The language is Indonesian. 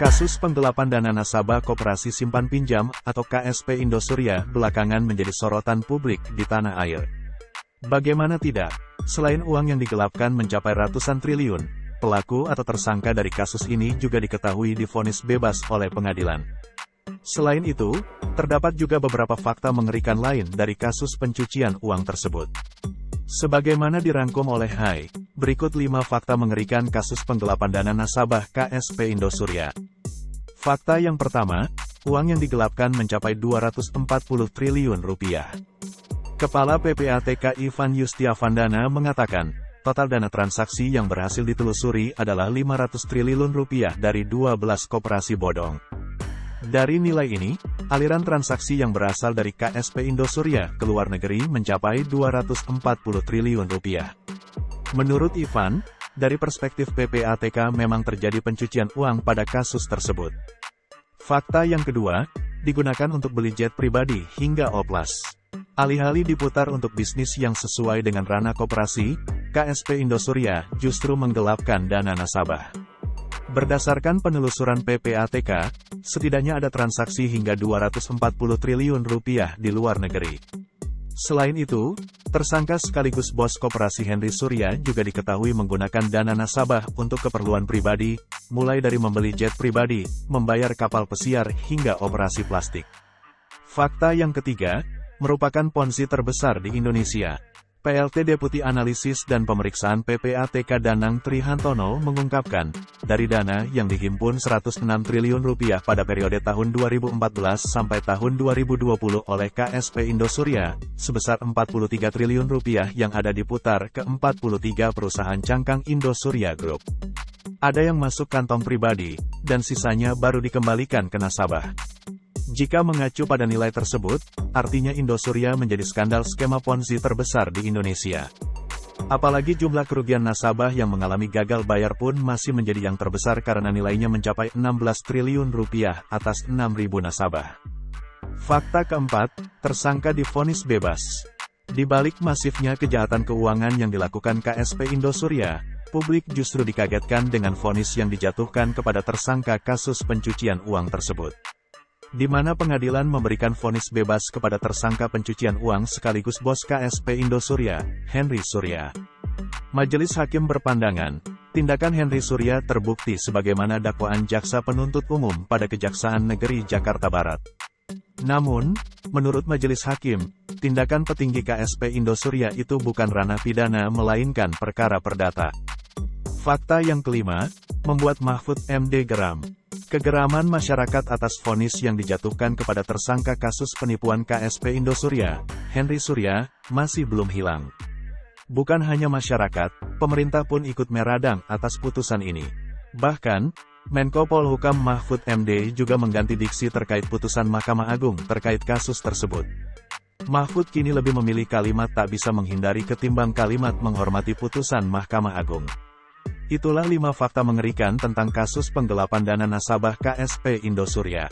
Kasus penggelapan dana nasabah Koperasi Simpan Pinjam atau KSP Indosuria belakangan menjadi sorotan publik di tanah air. Bagaimana tidak, selain uang yang digelapkan mencapai ratusan triliun, pelaku atau tersangka dari kasus ini juga diketahui divonis bebas oleh pengadilan. Selain itu, terdapat juga beberapa fakta mengerikan lain dari kasus pencucian uang tersebut. Sebagaimana dirangkum oleh Hai, berikut 5 fakta mengerikan kasus penggelapan dana nasabah KSP Indosuria. Fakta yang pertama, uang yang digelapkan mencapai 240 triliun rupiah. Kepala PPATK Ivan Yustiavandana mengatakan, total dana transaksi yang berhasil ditelusuri adalah 500 triliun rupiah dari 12 koperasi bodong. Dari nilai ini, aliran transaksi yang berasal dari KSP Indosuria ke luar negeri mencapai 240 triliun rupiah. Menurut Ivan, dari perspektif PPATK memang terjadi pencucian uang pada kasus tersebut. Fakta yang kedua, digunakan untuk beli jet pribadi hingga oplas. Alih-alih diputar untuk bisnis yang sesuai dengan ranah koperasi, KSP Indosuria justru menggelapkan dana nasabah. Berdasarkan penelusuran PPATK, setidaknya ada transaksi hingga 240 triliun rupiah di luar negeri. Selain itu, tersangka sekaligus bos koperasi Henry Surya juga diketahui menggunakan dana nasabah untuk keperluan pribadi, mulai dari membeli jet pribadi, membayar kapal pesiar hingga operasi plastik. Fakta yang ketiga, merupakan ponzi terbesar di Indonesia. PLT Deputi Analisis dan Pemeriksaan PPATK Danang Trihantono mengungkapkan, dari dana yang dihimpun 106 triliun rupiah pada periode tahun 2014 sampai tahun 2020 oleh KSP Indosuria, sebesar 43 triliun rupiah yang ada diputar ke 43 perusahaan cangkang Indosuria Group. Ada yang masuk kantong pribadi, dan sisanya baru dikembalikan ke nasabah. Jika mengacu pada nilai tersebut, artinya Indosuria menjadi skandal skema ponzi terbesar di Indonesia. Apalagi jumlah kerugian nasabah yang mengalami gagal bayar pun masih menjadi yang terbesar karena nilainya mencapai 16 triliun rupiah atas 6.000 nasabah. Fakta keempat, tersangka divonis bebas. Di balik masifnya kejahatan keuangan yang dilakukan KSP Indosuria, publik justru dikagetkan dengan vonis yang dijatuhkan kepada tersangka kasus pencucian uang tersebut. Di mana pengadilan memberikan vonis bebas kepada tersangka pencucian uang sekaligus bos KSP Indosuria, Henry Surya. Majelis Hakim berpandangan, tindakan Henry Surya terbukti sebagaimana dakwaan Jaksa Penuntut Umum pada Kejaksaan Negeri Jakarta Barat. Namun, menurut Majelis Hakim, tindakan petinggi KSP Indosuria itu bukan ranah pidana melainkan perkara perdata. Fakta yang kelima, membuat Mahfud MD geram. Kegeraman masyarakat atas vonis yang dijatuhkan kepada tersangka kasus penipuan KSP Indosuria, Henry Surya, masih belum hilang. Bukan hanya masyarakat, pemerintah pun ikut meradang atas putusan ini. Bahkan, Menko Polhukam Mahfud MD juga mengganti diksi terkait putusan Mahkamah Agung terkait kasus tersebut. Mahfud kini lebih memilih kalimat tak bisa menghindari ketimbang kalimat menghormati putusan Mahkamah Agung. Itulah 5 fakta mengerikan tentang kasus penggelapan dana nasabah KSP Indosuria.